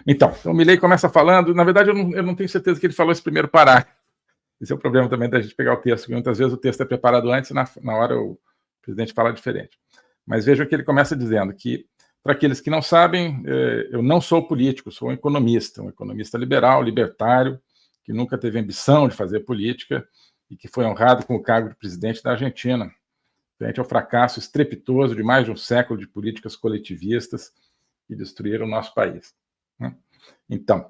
Então, o Milei começa falando, na verdade eu não tenho certeza que ele falou esse primeiro parágrafo. Esse é o problema também da gente pegar o texto, que muitas vezes o texto é preparado antes e na hora o presidente fala diferente. Mas vejam que ele começa dizendo que, para aqueles que não sabem, eu não sou político, sou um economista liberal, libertário, que nunca teve ambição de fazer política e que foi honrado com o cargo de presidente da Argentina, frente ao fracasso estrepitoso de mais de um século de políticas coletivistas que destruíram o nosso país. Então,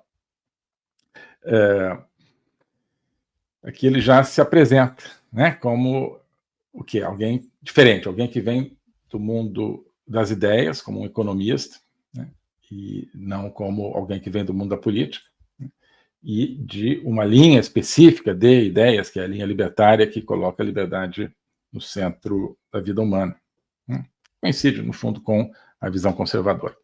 aqui ele já se apresenta, né, como o quê? Alguém diferente, alguém que vem do mundo das ideias, como um economista, né, e não como alguém que vem do mundo da política, né, e de uma linha específica de ideias, que é a linha libertária, que coloca a liberdade no centro da vida humana. Né. Coincide, no fundo, com a visão conservadora.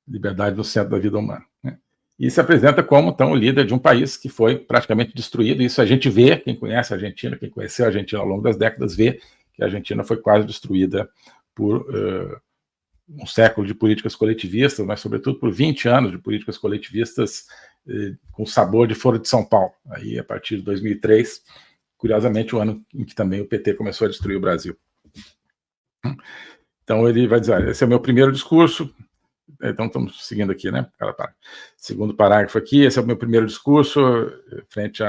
Liberdade no centro da vida humana. Né. E se apresenta como, então, o líder de um país que foi praticamente destruído. Isso a gente vê, quem conhece a Argentina, quem conheceu a Argentina ao longo das décadas, vê que a Argentina foi quase destruída por um século de políticas coletivistas, mas, sobretudo, por 20 anos de políticas coletivistas com sabor de Foro de São Paulo. Aí, a partir de 2003, curiosamente, o ano em que também o PT começou a destruir o Brasil. Então, ele vai dizer, esse é o meu primeiro discurso. Então, estamos seguindo aqui, né? Segundo parágrafo aqui, esse é o meu primeiro discurso diante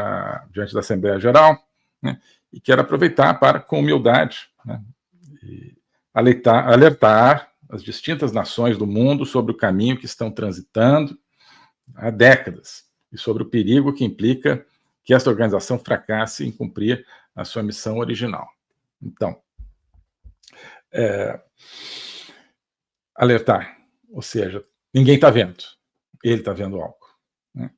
da Assembleia Geral, né? E quero aproveitar para, com humildade, né, alertar as distintas nações do mundo sobre o caminho que estão transitando há décadas e sobre o perigo que implica que esta organização fracasse em cumprir a sua missão original. Então, alertar. Ou seja, ninguém está vendo. Ele está vendo algo. Né?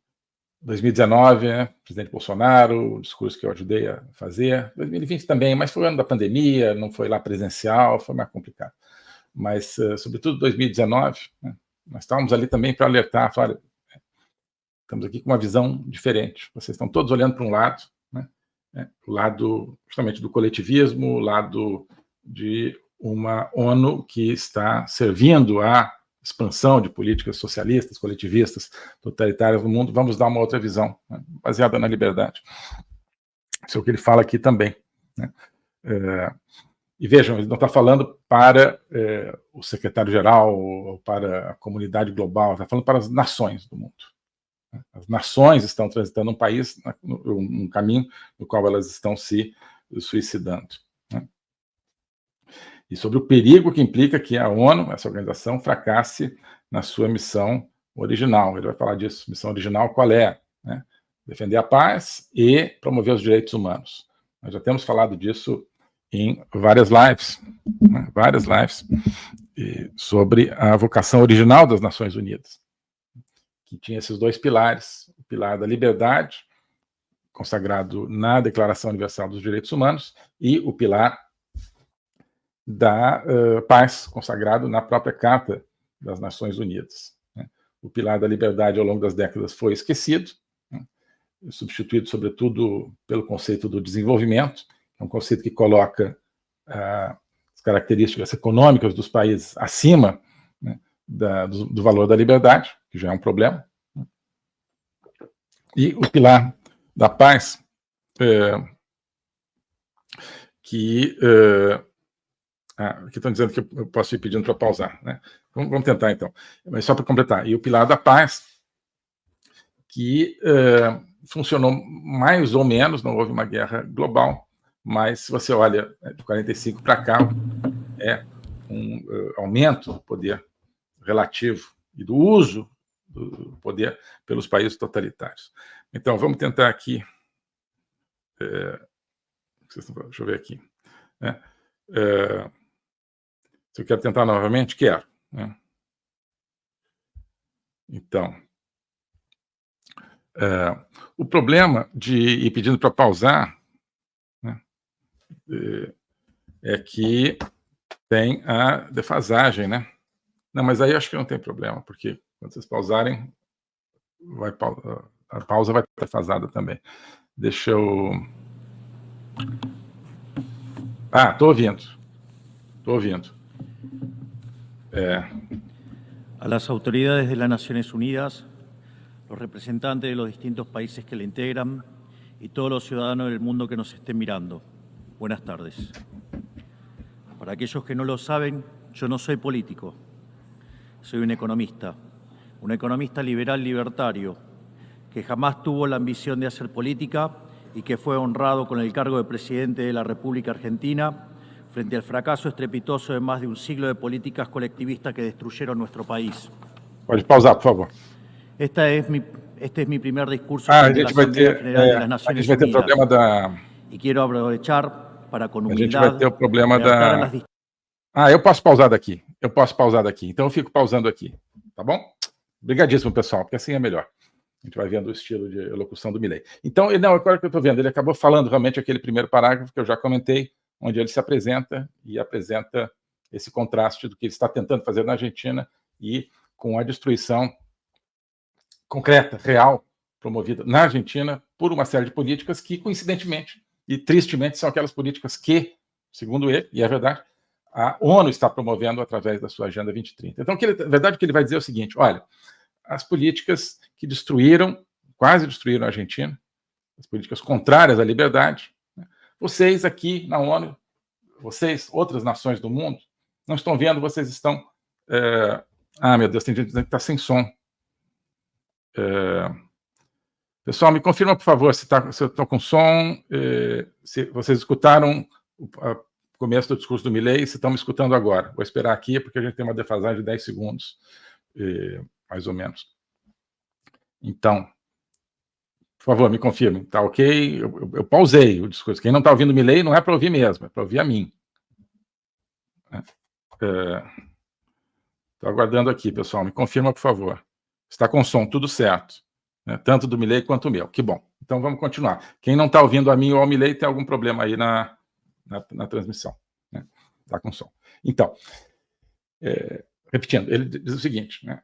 2019, né, presidente Bolsonaro, o discurso que eu ajudei a fazer. 2020 também, mas foi o ano da pandemia, não foi lá presencial, foi mais complicado. Mas, sobretudo, 2019, né, nós estávamos ali também para alertar, falar, estamos aqui com uma visão diferente. Vocês estão todos olhando para um lado, né, o lado justamente do coletivismo, o lado de uma ONU que está servindo a expansão de políticas socialistas, coletivistas, totalitárias no mundo. Vamos dar uma outra visão, né, baseada na liberdade. Isso é o que ele fala aqui também. Né? E vejam, ele não está falando para o secretário-geral ou para a comunidade global, está falando para as nações do mundo. As nações estão transitando um caminho no qual elas estão se suicidando. Né? E sobre o perigo que implica que a ONU, essa organização, fracasse na sua missão original. Ele vai falar disso. Missão original qual é? Né? Defender a paz e promover os direitos humanos. Nós já temos falado disso em várias lives, né? Sobre a vocação original das Nações Unidas, que tinha esses dois pilares: o pilar da liberdade, consagrado na Declaração Universal dos Direitos Humanos, e o pilar da paz, consagrado na própria Carta das Nações Unidas. Né? O pilar da liberdade, ao longo das décadas, foi esquecido, né? Substituído, sobretudo, pelo conceito do desenvolvimento, que é um conceito que coloca as características econômicas dos países acima, né, do valor da liberdade, que já é um problema. Né? E o pilar da paz, aqui estão dizendo que eu posso ir pedindo para pausar. Né? Vamos tentar, então. Mas só para completar. E o pilar da paz, que funcionou mais ou menos, não houve uma guerra global, mas se você olha de 45 para cá, é um aumento do poder relativo e do uso do poder pelos países totalitários. Então, vamos tentar aqui. Deixa eu ver aqui. Né? Se eu quero tentar novamente, quero. Né? Então, o problema de ir pedindo para pausar, né, é que tem a defasagem, né? Não, mas aí eu acho que não tem problema, porque quando vocês pausarem, a pausa vai estar defasada também. Deixa eu... Estou ouvindo. A las autoridades de las Naciones Unidas, los representantes de los distintos países que la integran y todos los ciudadanos del mundo que nos estén mirando. Buenas tardes. Para aquellos que no lo saben, yo no soy político, soy un economista liberal libertario, que jamás tuvo la ambición de hacer política y que fue honrado con el cargo de presidente de la República Argentina frente al fracaso estrepitoso de más de un siglo de políticas colectivistas que destruyeron nuestro país. Pode pausar, por favor. Este es mi primer discurso frente a la Asamblea General de las Naciones Unidas. Y quiero aprovechar para con humildad alertar a las eu posso pausar daqui. Então eu fico pausando aqui, tá bom? Obrigadíssimo, pessoal, porque assim é melhor. A gente vai vendo o estilo de elocução do Milei. Então, agora que eu estou vendo, ele acabou falando realmente aquele primeiro parágrafo que eu já comentei, onde ele se apresenta e apresenta esse contraste do que ele está tentando fazer na Argentina e com a destruição concreta, real, promovida na Argentina por uma série de políticas que, coincidentemente e tristemente, são aquelas políticas que, segundo ele, e é verdade, a ONU está promovendo através da sua Agenda 2030. Então, a verdade é que ele vai dizer o seguinte: olha, as políticas que quase destruíram a Argentina, as políticas contrárias à liberdade, vocês aqui na ONU, vocês, outras nações do mundo, não estão vendo, vocês estão... meu Deus, tem gente dizendo que está sem som. Pessoal, me confirma, por favor, se eu estou com som, se vocês escutaram o começo do discurso do Milei, se estão me escutando agora. Vou esperar aqui, porque a gente tem uma defasagem de 10 segundos, mais ou menos. Então, por favor, me confirme. Tá ok? Eu pausei o discurso. Quem não está ouvindo o Milei não é para ouvir mesmo, é para ouvir a mim. Estou aguardando aqui, pessoal. Me confirma, por favor. Está com som, tudo certo. Né? Tanto do Milei quanto o meu. Que bom. Então, vamos continuar. Quem não está ouvindo a mim ou ao Milei tem algum problema aí na transmissão. Né? Está com som. Então, repetindo, ele diz o seguinte, né?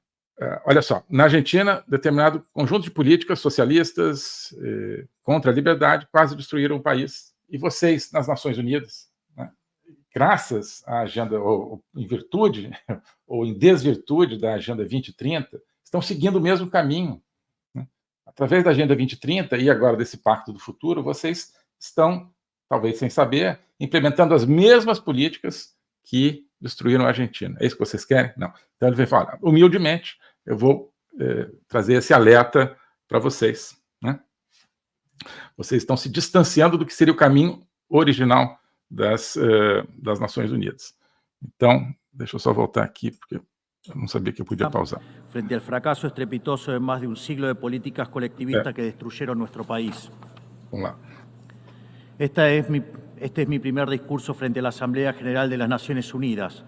Olha só, na Argentina, determinado conjunto de políticas socialistas contra a liberdade quase destruíram o país. E vocês, nas Nações Unidas, né, graças à agenda, ou em virtude, ou em desvirtude da Agenda 2030, estão seguindo o mesmo caminho. Né? Através da Agenda 2030 e agora desse Pacto do Futuro, vocês estão, talvez sem saber, implementando as mesmas políticas que destruíram a Argentina. É isso que vocês querem? Não. Então ele vai falar, humildemente, eu vou trazer esse alerta para vocês. Né? Vocês estão se distanciando do que seria o caminho original das Nações Unidas. Então, deixa eu só voltar aqui, porque eu não sabia que eu podia pausar. Frente ao fracasso estrepitoso de mais de um siglo de políticas colectivistas que destruyeron nuestro país. Vamos lá. Este es mi primer discurso frente a la Asamblea General de las Naciones Unidas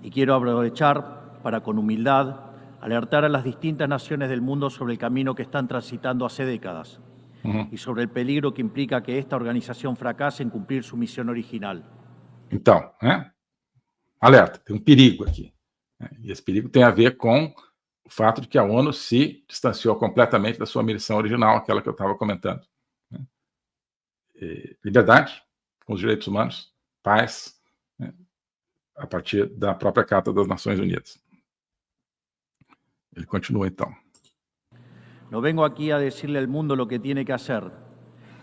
y quiero aprovechar para, con humildad, alertar a las distintas naciones del mundo sobre el camino que están transitando hace décadas y sobre el peligro que implica que esta organización fracase en cumplir su misión original. Então, alerta, tem um perigo aqui. E esse perigo tem a ver com o fato de que a ONU se distanciou completamente da sua missão original, aquela que eu estava comentando. Liberdade, com os direitos humanos, paz, a partir da própria Carta das Nações Unidas. Ele continua, então. No vengo aquí a decirle al mundo lo que tiene que hacer.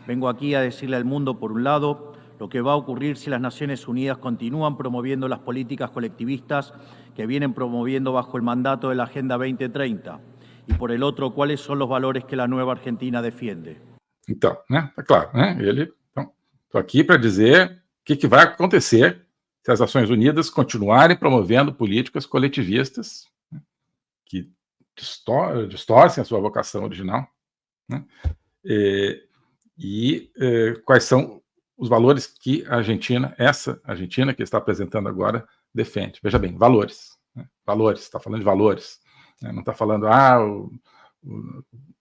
Vengo aquí a decirle al mundo, por un lado, lo que va a ocurrir si las Naciones Unidas continúan promoviendo las políticas colectivistas que vienen promoviendo bajo el mandato de la Agenda 2030. Y por el otro, cuáles son los valores que la nueva Argentina defiende. Então, tá claro, estou aqui para dizer o que vai acontecer se as Nações Unidas continuarem promovendo políticas coletivistas, que distorcem a sua vocação original, quais são os valores que essa Argentina que está apresentando agora, defende. Veja bem, valores. Valores, está falando de valores. Não está falando,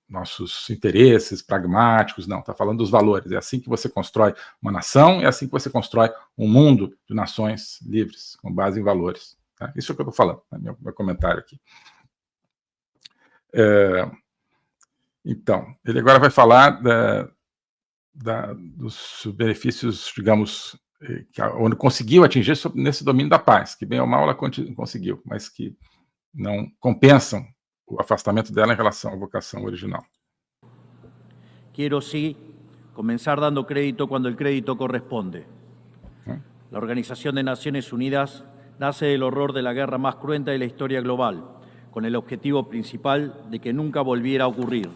nossos interesses pragmáticos, não, está falando dos valores. É assim que você constrói uma nação, é assim que você constrói um mundo de nações livres, com base em valores. Tá? Isso é o que eu estou falando, meu comentário aqui. Então, ele agora vai falar dos benefícios, digamos, que a ONU conseguiu atingir nesse domínio da paz, que bem ou mal ela conseguiu, mas que não compensam o afastamento dela em relação à vocação original. Quiero sí comenzar dando crédito cuando el crédito corresponde. La Organización de Naciones Unidas nace del horror de la guerra más cruenta de la historia global, con el objetivo principal de que nunca volviera a ocurrir.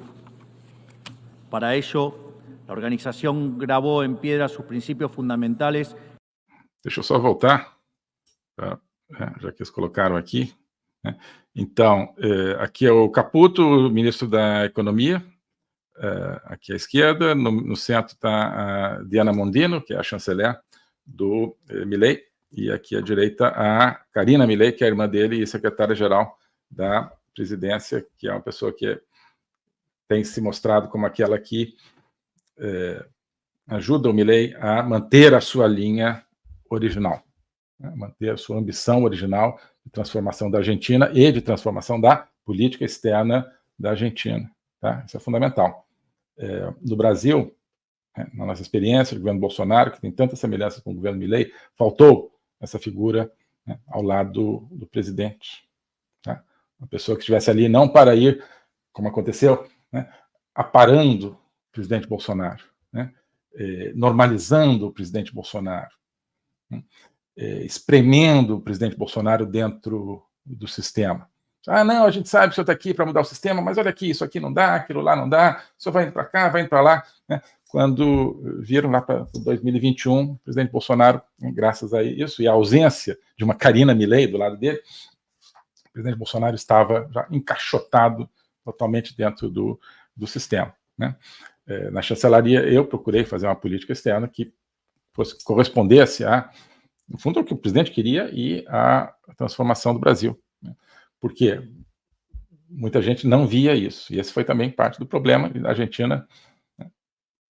Para ello, la organización grabó en piedra sus principios fundamentales. Deixa eu só voltar, já que eles colocaram aqui. Então, aqui é o Caputo, ministro da Economia, aqui à esquerda, no centro está a Diana Mondino, que é a chanceler do Milei, e aqui à direita a Karina Milei, que é a irmã dele e secretária-geral da presidência, que é uma pessoa que tem se mostrado como aquela que ajuda o Milei a manter a sua linha original, manter a sua ambição original de transformação da Argentina e de transformação da política externa da Argentina. Tá? Isso é fundamental. No Brasil, na nossa experiência do governo Bolsonaro, que tem tanta semelhança com o governo Milei, faltou essa figura ao lado do presidente. Tá? Uma pessoa que estivesse ali não para ir, como aconteceu, aparando o presidente Bolsonaro, normalizando o presidente Bolsonaro, espremendo o presidente Bolsonaro dentro do sistema. Não, a gente sabe que o senhor está aqui para mudar o sistema, mas olha aqui, isso aqui não dá, aquilo lá não dá, o senhor vai indo para cá, vai indo para lá. Quando viram lá para 2021, o presidente Bolsonaro, graças a isso, e a ausência de uma Karina Milei do lado dele, o presidente Bolsonaro estava já encaixotado totalmente dentro do sistema. Na chancelaria, eu procurei fazer uma política externa que correspondesse no fundo, ao que o presidente queria e à transformação do Brasil. Porque muita gente não via isso, e esse foi também parte do problema na Argentina.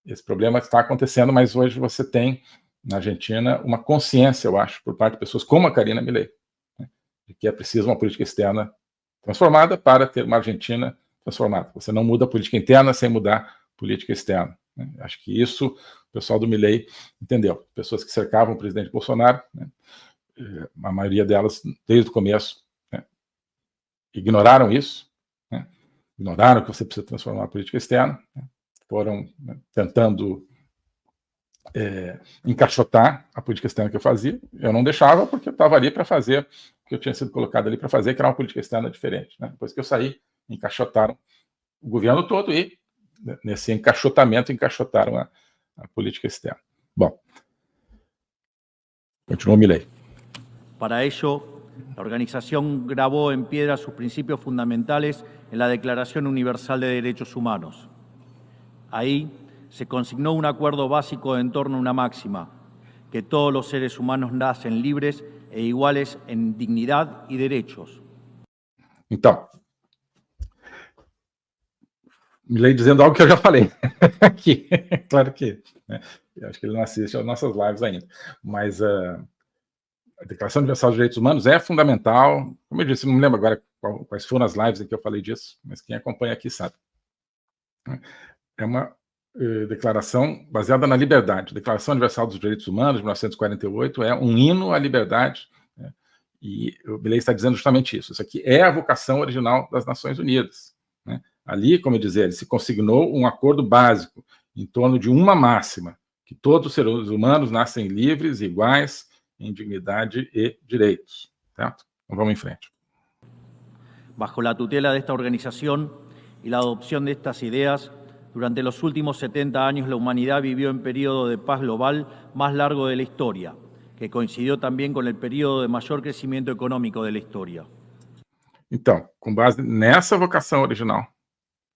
Esse problema está acontecendo, mas hoje você tem, na Argentina, uma consciência, eu acho, por parte de pessoas como a Karina Milei, de que é preciso uma política externa transformada para ter uma Argentina transformada. Você não muda a política interna sem mudar a política externa. Acho que isso o pessoal do Milei entendeu. Pessoas que cercavam o presidente Bolsonaro, a maioria delas, desde o começo, ignoraram isso, ignoraram que você precisa transformar a política externa, foram tentando encaixotar a política externa que eu fazia. Eu não deixava, porque eu estava ali para fazer o que eu tinha sido colocado ali para fazer, que era uma política externa diferente. Depois que eu saí, encaixotaram o governo todo e, nesse encaixotamento, encaixotaram a política externa. Bom, continuou Milei. Para ello, la organización grabó en piedra sus principios fundamentales en la Declaración Universal de Derechos Humanos. Ahí se consignó un acuerdo básico en torno a una máxima, que todos los seres humanos nacen libres e iguales en dignidad y derechos. Então, Milei dizendo algo que eu já falei aqui. Claro que eu acho que ele não assiste às nossas lives ainda, mas a Declaração Universal dos Direitos Humanos é fundamental. Como eu disse, não me lembro agora quais foram as lives em que eu falei disso, mas quem acompanha aqui sabe. É uma declaração baseada na liberdade. A Declaração Universal dos Direitos Humanos, de 1948, é um hino à liberdade, e o Milei está dizendo justamente isso. Isso aqui é a vocação original das Nações Unidas. Ali, como eu dizia, ele se consignou um acordo básico em torno de uma máxima, que todos os seres humanos nascem livres, iguais, em dignidade e direitos. Certo? Então vamos em frente. Bajo la tutela de esta organización y la adopción de estas ideas, durante los últimos 70 años la humanidad vivió en periodo de paz global más largo de la historia, que coincidió también con el periodo de mayor crecimiento económico de la historia. Então, com base nessa vocação original,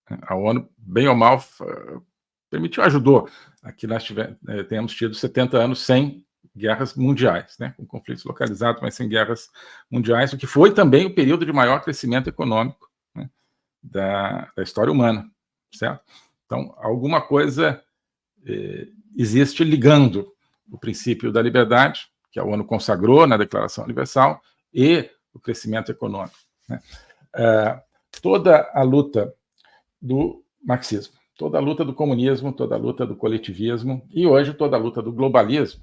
a ONU, bem ou mal, ajudou a que nós tenhamos tido 70 anos sem guerras mundiais, com conflitos localizados, mas sem guerras mundiais, o que foi também o período de maior crescimento econômico da história humana, certo? Então, alguma coisa existe ligando o princípio da liberdade, que a ONU consagrou na Declaração Universal, e o crescimento econômico. Toda a luta do marxismo, toda a luta do comunismo, toda a luta do coletivismo e hoje toda a luta do globalismo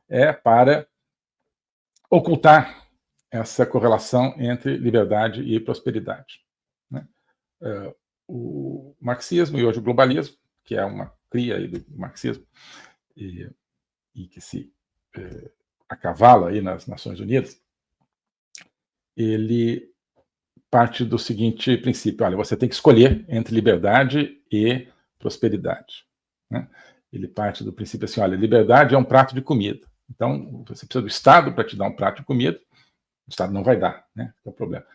é para ocultar essa correlação entre liberdade e prosperidade, né? O marxismo e hoje o globalismo, que é uma cria aí do marxismo e que se acavala aí nas Nações Unidas, ele parte do seguinte princípio: olha, você tem que escolher entre liberdade e prosperidade, né? Ele parte do princípio assim: olha, liberdade é um prato de comida, então você precisa do Estado para te dar um prato de comida, o Estado não vai dar, né? É o problema,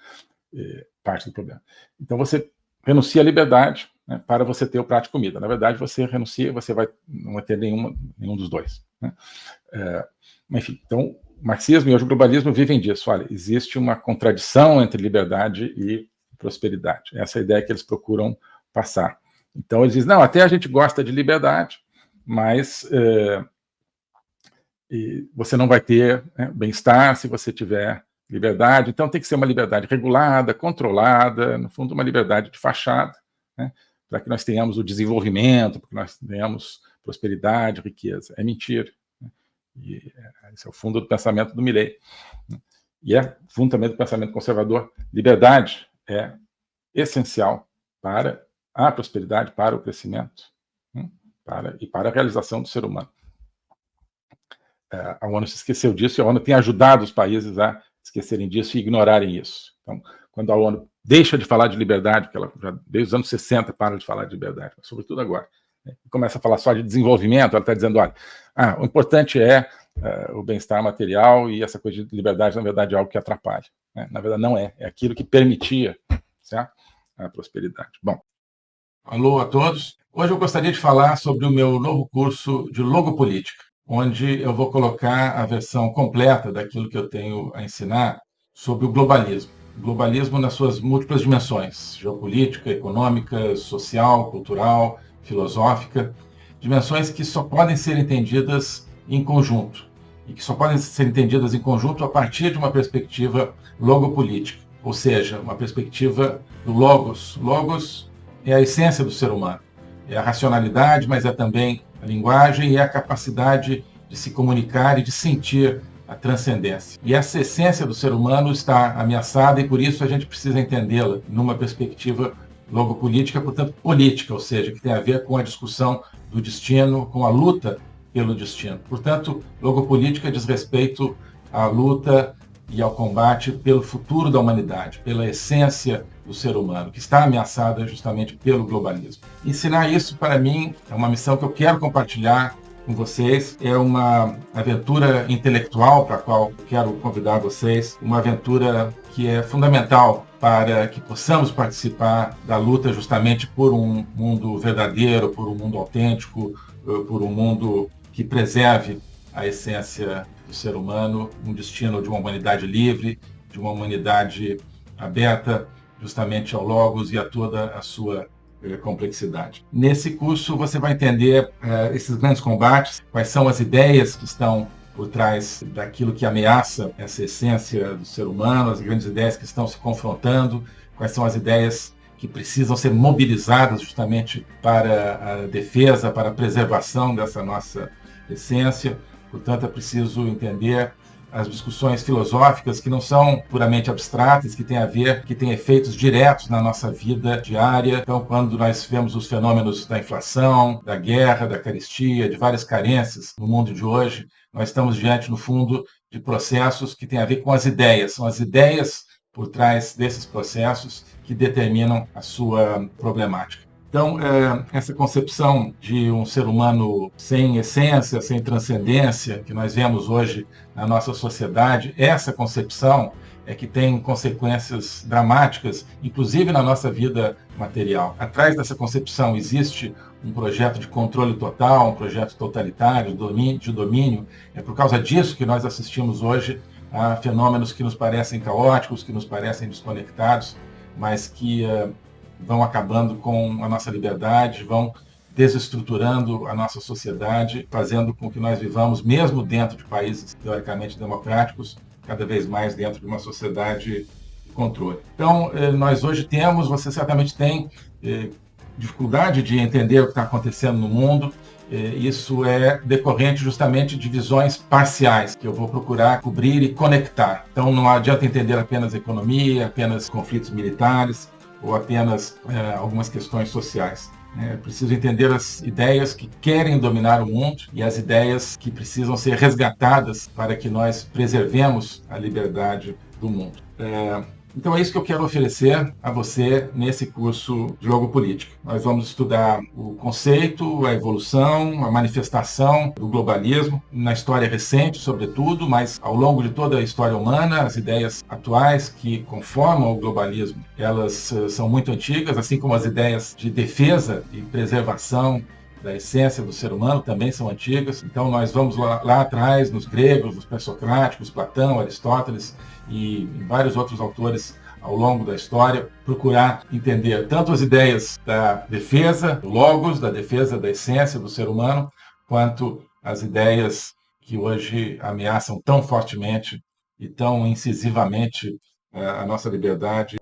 parte do problema. Então você renuncia à liberdade, né, para você ter o prato de comida. Na verdade, você renuncia, você não vai ter nenhum dos dois, né? Enfim, então o marxismo e hoje o globalismo vivem disso. Olha, existe uma contradição entre liberdade e prosperidade. Essa é a ideia que eles procuram passar. Então eles dizem: não, até a gente gosta de liberdade, mas você não vai ter, né, bem-estar se você tiver liberdade. Então tem que ser uma liberdade regulada, controlada, no fundo uma liberdade de fachada, né, para que nós tenhamos o desenvolvimento, para que nós tenhamos prosperidade, riqueza. É mentira. E esse é o fundo do pensamento do Milley. E é fundo também do pensamento conservador. Liberdade é essencial para a prosperidade, para o crescimento, e para a realização do ser humano. A ONU se esqueceu disso, e a ONU tem ajudado os países a esquecerem disso e ignorarem isso. Então, quando a ONU deixa de falar de liberdade, porque ela já desde os anos 60 para de falar de liberdade, mas sobretudo agora, começa a falar só de desenvolvimento, ela está dizendo: olha, o importante é o bem-estar material, e essa coisa de liberdade, na verdade, é algo que atrapalha, né? Na verdade, não é aquilo que permitia, certo, a prosperidade. Bom, alô a todos. Hoje eu gostaria de falar sobre o meu novo curso de logopolítica, onde eu vou colocar a versão completa daquilo que eu tenho a ensinar sobre o globalismo. O globalismo nas suas múltiplas dimensões: geopolítica, econômica, social, cultural, filosófica, dimensões que só podem ser entendidas em conjunto, e que só podem ser entendidas em conjunto a partir de uma perspectiva logopolítica, ou seja, uma perspectiva do logos. Logos é a essência do ser humano, é a racionalidade, mas é também a linguagem e a capacidade de se comunicar e de sentir a transcendência. E essa essência do ser humano está ameaçada, e por isso a gente precisa entendê-la numa perspectiva logopolítica, portanto política, ou seja, que tem a ver com a discussão do destino, com a luta pelo destino. Portanto, logopolítica diz respeito à luta e ao combate pelo futuro da humanidade, pela essência do ser humano, que está ameaçada justamente pelo globalismo. Ensinar isso, para mim, é uma missão que eu quero compartilhar com vocês. É uma aventura intelectual para a qual quero convidar vocês, uma aventura que é fundamental para que possamos participar da luta justamente por um mundo verdadeiro, por um mundo autêntico, por um mundo que preserve a essência do ser humano, um destino de uma humanidade livre, de uma humanidade aberta justamente ao logos e a toda a sua complexidade. Nesse curso você vai entender esses grandes combates, quais são as ideias que estão por trás daquilo que ameaça essa essência do ser humano, as grandes ideias que estão se confrontando, quais são as ideias que precisam ser mobilizadas justamente para a defesa, para a preservação dessa nossa essência. Portanto, é preciso entender as discussões filosóficas que não são puramente abstratas, que têm a ver, que têm efeitos diretos na nossa vida diária. Então, quando nós vemos os fenômenos da inflação, da guerra, da carestia, de várias carências no mundo de hoje, nós estamos diante, no fundo, de processos que têm a ver com as ideias. São as ideias por trás desses processos que determinam a sua problemática. Então, essa concepção de um ser humano sem essência, sem transcendência, que nós vemos hoje na nossa sociedade, essa concepção é que tem consequências dramáticas, inclusive na nossa vida material. Atrás dessa concepção existe um projeto de controle total, um projeto totalitário, de domínio. É por causa disso que nós assistimos hoje a fenômenos que nos parecem caóticos, que nos parecem desconectados, mas que vão acabando com a nossa liberdade, vão desestruturando a nossa sociedade, fazendo com que nós vivamos, mesmo dentro de países teoricamente democráticos, cada vez mais dentro de uma sociedade de controle. Então, nós hoje temos, você certamente tem dificuldade de entender o que está acontecendo no mundo, Isso é decorrente justamente de visões parciais, que eu vou procurar cobrir e conectar. Então não adianta entender apenas economia, apenas conflitos militares ou apenas algumas questões sociais. É preciso entender as ideias que querem dominar o mundo e as ideias que precisam ser resgatadas para que nós preservemos a liberdade do mundo. Então é isso que eu quero oferecer a você nesse curso de Logopolítica. Nós vamos estudar o conceito, a evolução, a manifestação do globalismo, na história recente, sobretudo, mas ao longo de toda a história humana, as ideias atuais que conformam o globalismo, elas são muito antigas, assim como as ideias de defesa e preservação da essência do ser humano também são antigas. Então nós vamos lá atrás, nos gregos, nos pré-socráticos, Platão, Aristóteles e vários outros autores ao longo da história, procurar entender tanto as ideias da defesa do logos, da defesa da essência do ser humano, quanto as ideias que hoje ameaçam tão fortemente e tão incisivamente a nossa liberdade.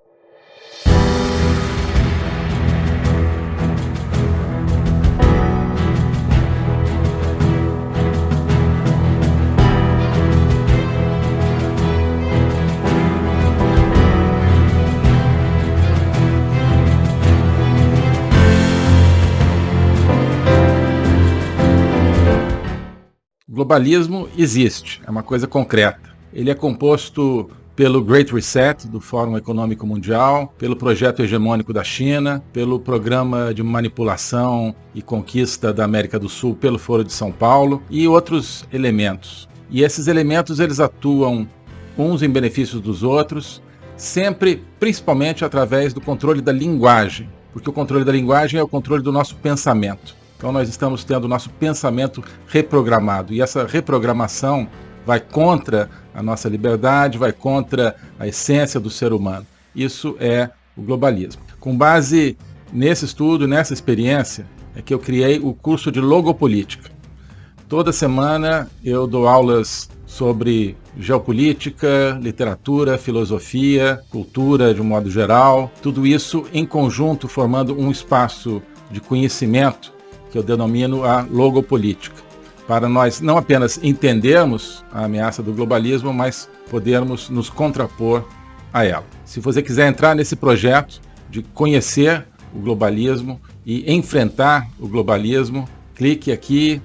O globalismo existe, é uma coisa concreta. Ele é composto pelo Great Reset, do Fórum Econômico Mundial, pelo projeto hegemônico da China, pelo programa de manipulação e conquista da América do Sul pelo Foro de São Paulo e outros elementos. E esses elementos eles atuam uns em benefício dos outros, sempre, principalmente através do controle da linguagem, porque o controle da linguagem é o controle do nosso pensamento. Então nós estamos tendo o nosso pensamento reprogramado e essa reprogramação vai contra a nossa liberdade, vai contra a essência do ser humano. Isso é o globalismo. Com base nesse estudo, nessa experiência, é que eu criei o curso de Logopolítica. Toda semana eu dou aulas sobre geopolítica, literatura, filosofia, cultura de um modo geral, tudo isso em conjunto formando um espaço de conhecimento que eu denomino a logopolítica, para nós não apenas entendermos a ameaça do globalismo, mas podermos nos contrapor a ela. Se você quiser entrar nesse projeto de conhecer o globalismo e enfrentar o globalismo, clique aqui.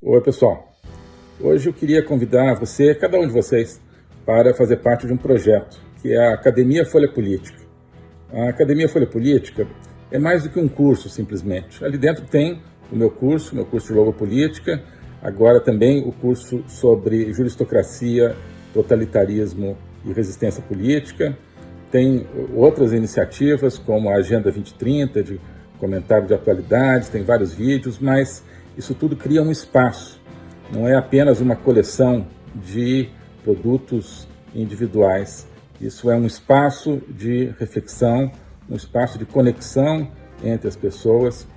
Oi pessoal, hoje eu queria convidar você, cada um de vocês, para fazer parte de um projeto, que é a Academia Folha Política. A Academia Folha Política é mais do que um curso, simplesmente. Ali dentro tem o meu curso de Logopolítica, agora também o curso sobre juristocracia, totalitarismo e resistência política. Tem outras iniciativas, como a Agenda 2030, de comentário de atualidades, tem vários vídeos, mas isso tudo cria um espaço, não é apenas uma coleção de produtos individuais. Isso é um espaço de reflexão, um espaço de conexão entre as pessoas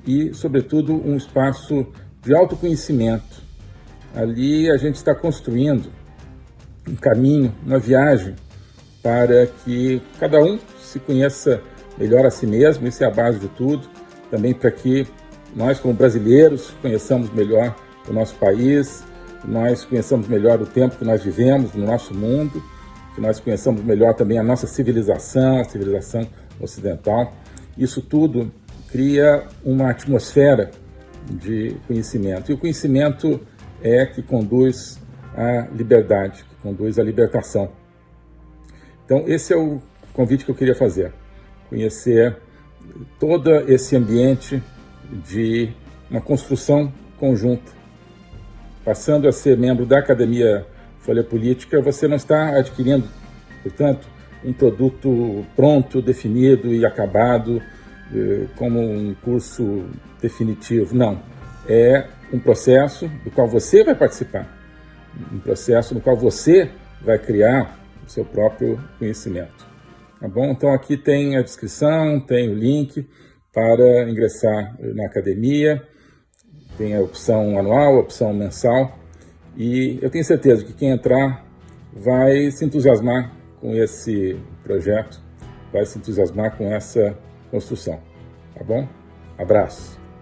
e, sobretudo, um espaço de autoconhecimento. Ali a gente está construindo um caminho, uma viagem para que cada um se conheça melhor a si mesmo, isso é a base de tudo, também para que nós, como brasileiros, conheçamos melhor o nosso país, que nós conheçamos melhor o tempo que nós vivemos no nosso mundo, que nós conheçamos melhor também a nossa civilização, a civilização ocidental. Isso tudo cria uma atmosfera de conhecimento. E o conhecimento é que conduz à liberdade, que conduz à libertação. Então, esse é o convite que eu queria fazer. Conhecer todo esse ambiente de uma construção conjunta. Passando a ser membro da Academia Folha Política, você não está adquirindo, portanto, um produto pronto, definido e acabado, como um curso definitivo. Não. É um processo do qual você vai participar, um processo no qual você vai criar o seu próprio conhecimento. Tá bom? Então aqui tem a descrição, tem o link para ingressar na academia, tem a opção anual, a opção mensal, e eu tenho certeza que quem entrar vai se entusiasmar com esse projeto, vai se entusiasmar com essa construção. Tá bom? Abraço.